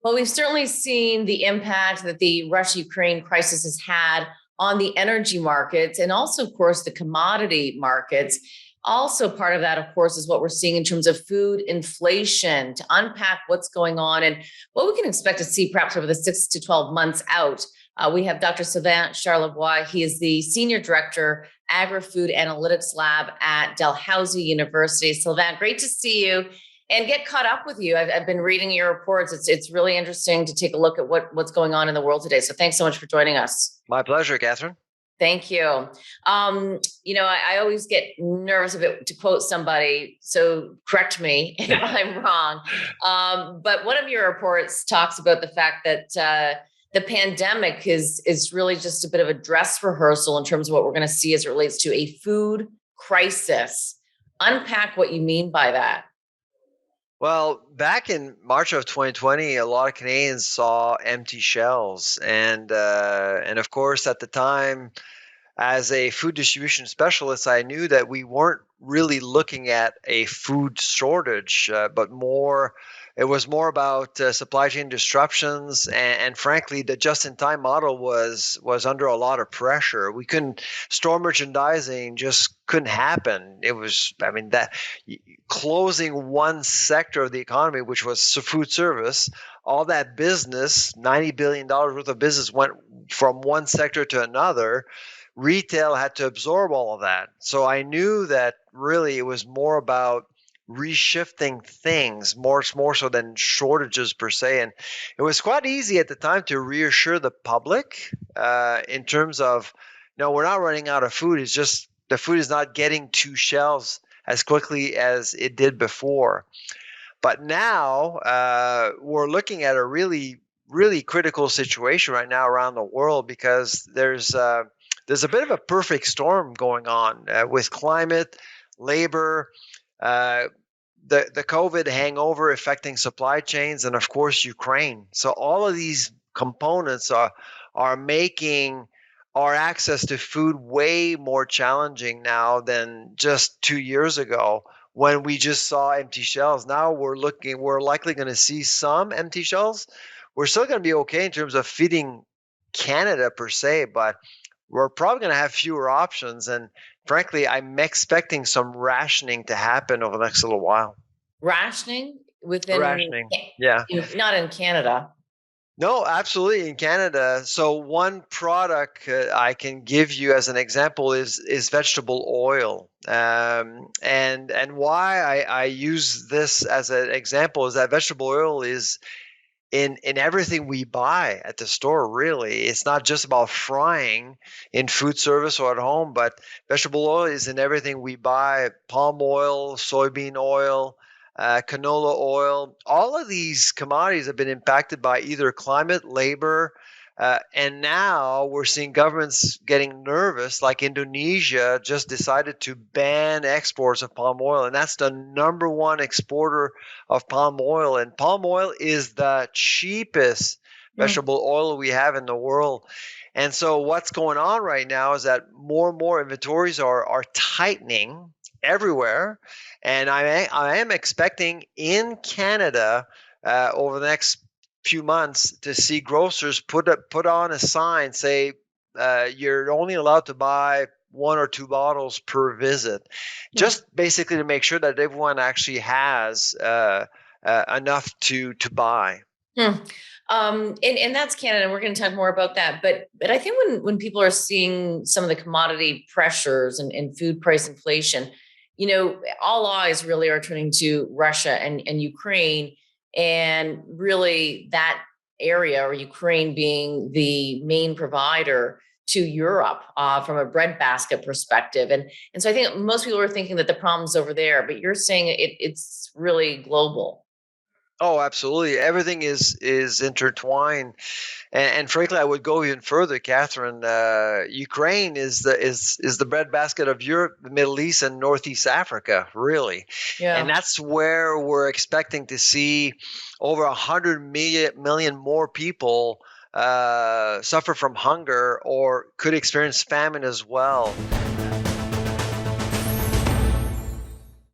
Well, we've certainly seen the impact that the Russia-Ukraine crisis has had on the energy markets and also, of course, the commodity markets. Also, part of that, of course, is what we're seeing in terms of food inflation. To unpack what's going on and what we can expect to see perhaps over the 6 to 12 months out, we have Dr. Sylvain Charlevoix. He is the Senior Director, Agri-Food Analytics Lab at Dalhousie University. Sylvain, great to see you and get caught up with you. I've been reading your reports. It's really interesting to take a look at what's going on in the world today. So thanks so much for joining us. My pleasure, Catherine. Thank you. I always get nervous a bit to quote somebody, so correct me if I'm wrong. But one of your reports talks about the fact that the pandemic is really just a bit of a dress rehearsal in terms of what we're going to see as it relates to a food crisis. Unpack what you mean by that. Well, back in March of 2020, a lot of Canadians saw empty shelves, and of course, at the time, as a food distribution specialist, I knew that we weren't really looking at a food shortage, but it was more about supply chain disruptions, and frankly, the just-in-time model was under a lot of pressure. We couldn't store merchandising just couldn't happen. It was, I mean, that closing one sector of the economy, which was food service, all that business, $90 billion worth of business went from one sector to another. Retail had to absorb all of that. So I knew that really it was more about reshifting things, more so than shortages per se. And it was quite easy at the time to reassure the public in terms of, no, we're not running out of food. It's just the food is not getting to shelves as quickly as it did before. But now we're looking at a really, really critical situation right now around the world because there's a bit of a perfect storm going on with climate, labor, the COVID hangover affecting supply chains, and of course Ukraine. So all of these components are making our access to food way more challenging now than just 2 years ago when we just saw empty shelves. Now we're likely going to see some empty shelves. We're still going to be okay in terms of feeding Canada per se, but we're probably going to have fewer options. And frankly, I'm expecting some rationing to happen over the next little while. Rationing within, Rationing, yeah. Not in Canada. No, absolutely in Canada. So one product I can give you as an example is vegetable oil. And why I use this as an example is that vegetable oil is in everything we buy at the store, really. It's not just about frying in food service or at home, but vegetable oil is in everything we buy: palm oil, soybean oil, canola oil. All of these commodities have been impacted by either climate, labor, and now we're seeing governments getting nervous, like Indonesia just decided to ban exports of palm oil, and that's the number one exporter of palm oil. And palm oil is the cheapest vegetable oil we have in the world. And so what's going on right now is that more and more inventories are tightening everywhere. And I am expecting in Canada over the next few months to see grocers put on a sign, say you're only allowed to buy 1 or 2 bottles per visit, just basically to make sure that everyone actually has enough to buy. And that's Canada. We're going to talk more about that. But I think when people are seeing some of the commodity pressures and food price inflation, all eyes really are turning to Russia and Ukraine, and really that area, or Ukraine being the main provider to Europe from a breadbasket perspective. And so I think most people are thinking that the problem's over there, but you're saying it's really global. Oh, absolutely. Everything is intertwined, and frankly, I would go even further, Catherine. Ukraine is the breadbasket of Europe, the Middle East, and Northeast Africa, really. Yeah. And that's where we're expecting to see over 100 million more people suffer from hunger or could experience famine as well.